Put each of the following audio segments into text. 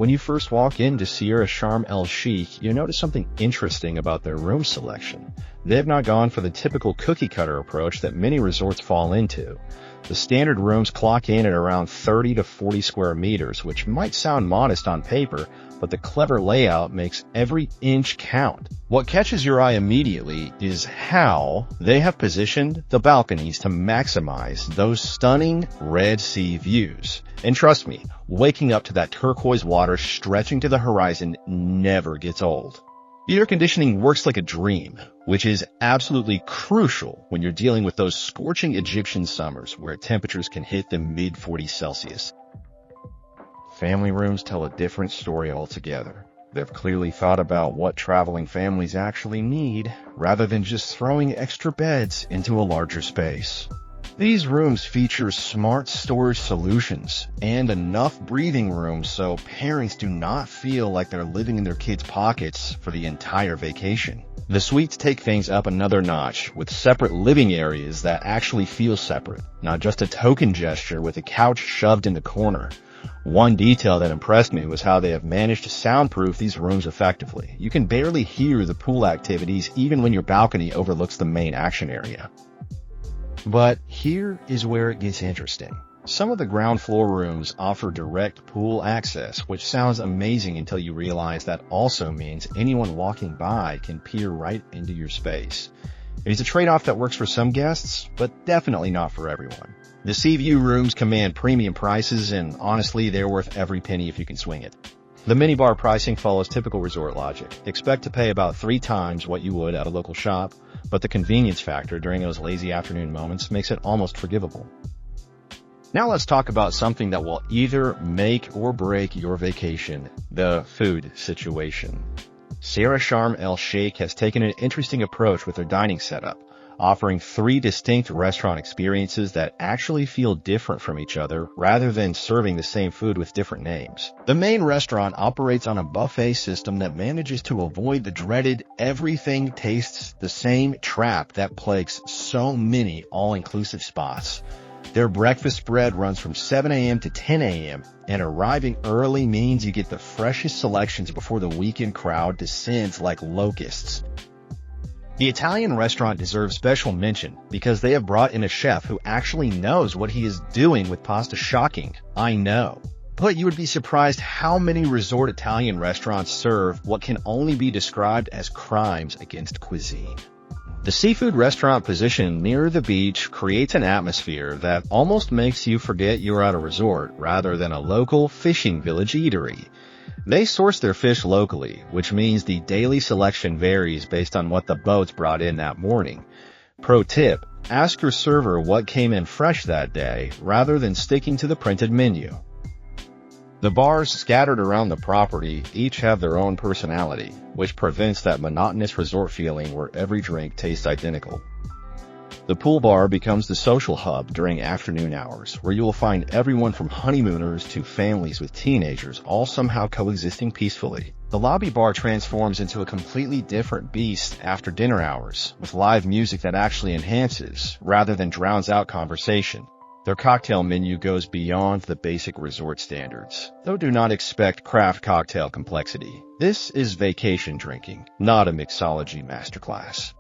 When you first walk into Sierra Sharm El Sheikh, you notice something interesting about their room selection. They've not gone for the typical cookie-cutter approach that many resorts fall into. The standard rooms clock in at around 30 to 40 square meters, which might sound modest on paper, but the clever layout makes every inch count. What catches your eye immediately is how they have positioned the balconies to maximize those stunning Red Sea views. And trust me, waking up to that turquoise water stretching to the horizon never gets old. The air conditioning works like a dream, which is absolutely crucial when you're dealing with those scorching Egyptian summers where temperatures can hit the mid-40s Celsius. Family rooms tell a different story altogether. They've clearly thought about what traveling families actually need, rather than just throwing extra beds into a larger space. These rooms feature smart storage solutions and enough breathing room so parents do not feel like they're living in their kids' pockets for the entire vacation. The suites take things up another notch with separate living areas that actually feel separate, not just a token gesture with a couch shoved in the corner. One detail that impressed me was how they have managed to soundproof these rooms effectively. You can barely hear the pool activities even when your balcony overlooks the main action area. But here is where it gets interesting. Some of the ground floor rooms offer direct pool access, which sounds amazing until you realize that also means anyone walking by can peer right into your space. It is a trade-off that works for some guests, but definitely not for everyone. The sea view rooms command premium prices, and honestly, they're worth every penny if you can swing it. The minibar pricing follows typical resort logic. Expect to pay about 3 times what you would at a local shop, but the convenience factor during those lazy afternoon moments makes it almost forgivable. Now let's talk about something that will either make or break your vacation, the food situation. Sierra Sharm El Sheikh has taken an interesting approach with their dining setup, offering 3 distinct restaurant experiences that actually feel different from each other rather than serving the same food with different names. The main restaurant operates on a buffet system that manages to avoid the dreaded everything tastes the same trap that plagues so many all-inclusive spots. Their breakfast spread runs from 7 a.m. to 10 a.m., and arriving early means you get the freshest selections before the weekend crowd descends like locusts. The Italian restaurant deserves special mention because they have brought in a chef who actually knows what he is doing with pasta. Shocking, I know. But you would be surprised how many resort Italian restaurants serve what can only be described as crimes against cuisine. The seafood restaurant positioned near the beach creates an atmosphere that almost makes you forget you're at a resort rather than a local fishing village eatery. They source their fish locally, which means the daily selection varies based on what the boats brought in that morning. Pro tip, ask your server what came in fresh that day rather than sticking to the printed menu. The bars scattered around the property each have their own personality, which prevents that monotonous resort feeling where every drink tastes identical. The pool bar becomes the social hub during afternoon hours, where you will find everyone from honeymooners to families with teenagers all somehow coexisting peacefully. The lobby bar transforms into a completely different beast after dinner hours, with live music that actually enhances, rather than drowns out conversation. Their cocktail menu goes beyond the basic resort standards, though do not expect craft cocktail complexity. This is vacation drinking, not a mixology masterclass.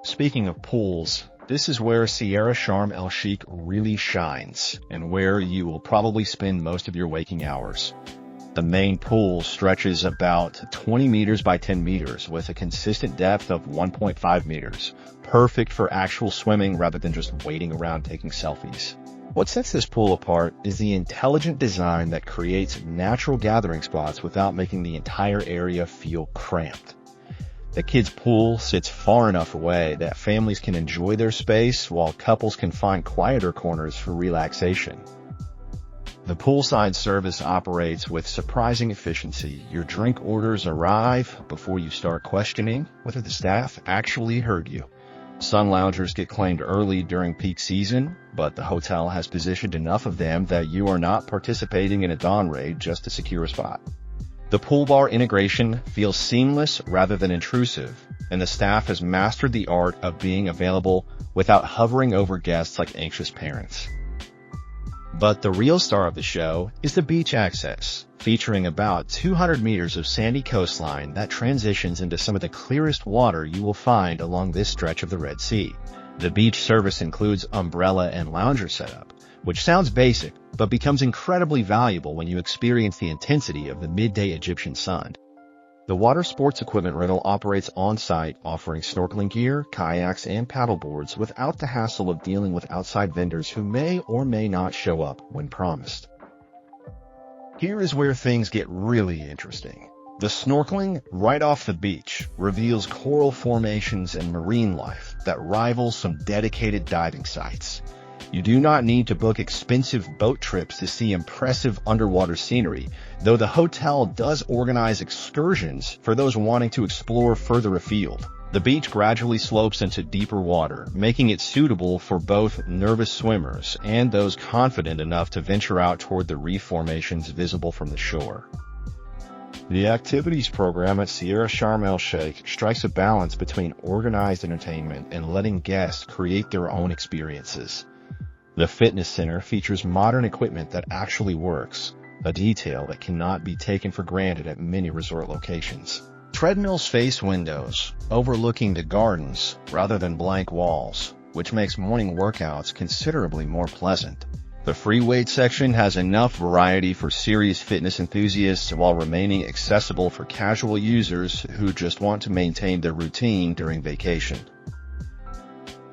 Speaking of pools, this is where Sierra Sharm El Sheikh really shines, and where you will probably spend most of your waking hours. The main pool stretches about 20 meters by 10 meters with a consistent depth of 1.5 meters, perfect for actual swimming rather than just waiting around taking selfies. What sets this pool apart is the intelligent design that creates natural gathering spots without making the entire area feel cramped. The kids' pool sits far enough away that families can enjoy their space while couples can find quieter corners for relaxation. The poolside service operates with surprising efficiency. Your drink orders arrive before you start questioning whether the staff actually heard you. Sun loungers get claimed early during peak season, but the hotel has positioned enough of them that you are not participating in a dawn raid just to secure a spot. The pool bar integration feels seamless rather than intrusive, and the staff has mastered the art of being available without hovering over guests like anxious parents. But the real star of the show is the beach access, featuring about 200 meters of sandy coastline that transitions into some of the clearest water you will find along this stretch of the Red Sea. The beach service includes umbrella and lounger setup, which sounds basic, but becomes incredibly valuable when you experience the intensity of the midday Egyptian sun. The water sports equipment rental operates on-site, offering snorkeling gear, kayaks, and paddleboards without the hassle of dealing with outside vendors who may or may not show up when promised. Here is where things get really interesting. The snorkeling right off the beach reveals coral formations and marine life that rivals some dedicated diving sites. You do not need to book expensive boat trips to see impressive underwater scenery, though the hotel does organize excursions for those wanting to explore further afield. The beach gradually slopes into deeper water, making it suitable for both nervous swimmers and those confident enough to venture out toward the reef formations visible from the shore. The activities program at Sierra Sharm El Sheikh strikes a balance between organized entertainment and letting guests create their own experiences. The fitness center features modern equipment that actually works, a detail that cannot be taken for granted at many resort locations. Treadmills face windows, overlooking the gardens rather than blank walls, which makes morning workouts considerably more pleasant. The free weight section has enough variety for serious fitness enthusiasts while remaining accessible for casual users who just want to maintain their routine during vacation.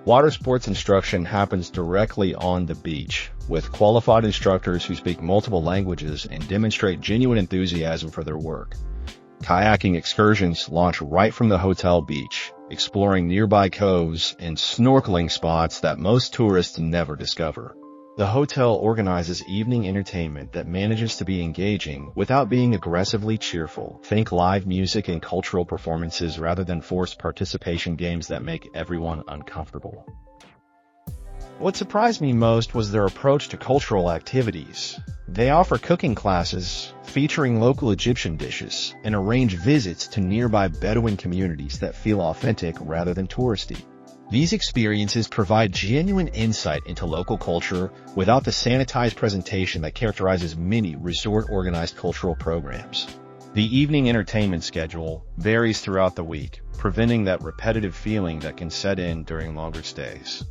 Water sports instruction happens directly on the beach, with qualified instructors who speak multiple languages and demonstrate genuine enthusiasm for their work. Kayaking excursions launch right from the hotel beach, exploring nearby coves and snorkeling spots that most tourists never discover. The hotel organizes evening entertainment that manages to be engaging without being aggressively cheerful. Think live music and cultural performances rather than forced participation games that make everyone uncomfortable. What surprised me most was their approach to cultural activities. They offer cooking classes featuring local Egyptian dishes and arrange visits to nearby Bedouin communities that feel authentic rather than touristy. These experiences provide genuine insight into local culture without the sanitized presentation that characterizes many resort-organized cultural programs. The evening entertainment schedule varies throughout the week, preventing that repetitive feeling that can set in during longer stays.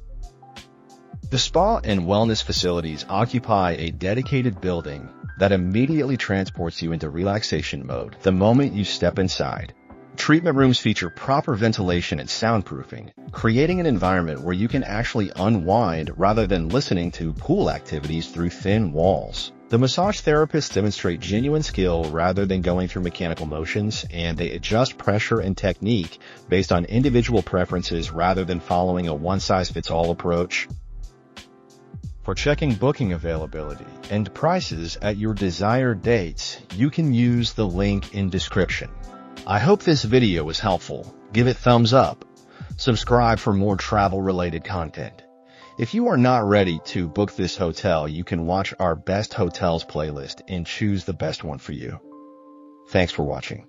The spa and wellness facilities occupy a dedicated building that immediately transports you into relaxation mode the moment you step inside. Treatment rooms feature proper ventilation and soundproofing, creating an environment where you can actually unwind rather than listening to pool activities through thin walls. The massage therapists demonstrate genuine skill rather than going through mechanical motions, and they adjust pressure and technique based on individual preferences rather than following a one-size-fits-all approach. For checking booking availability and prices at your desired dates, you can use the link in description. I hope this video was helpful. Give it thumbs up. Subscribe for more travel-related content. If you are not ready to book this hotel, you can watch our Best Hotels playlist and choose the best one for you. Thanks for watching.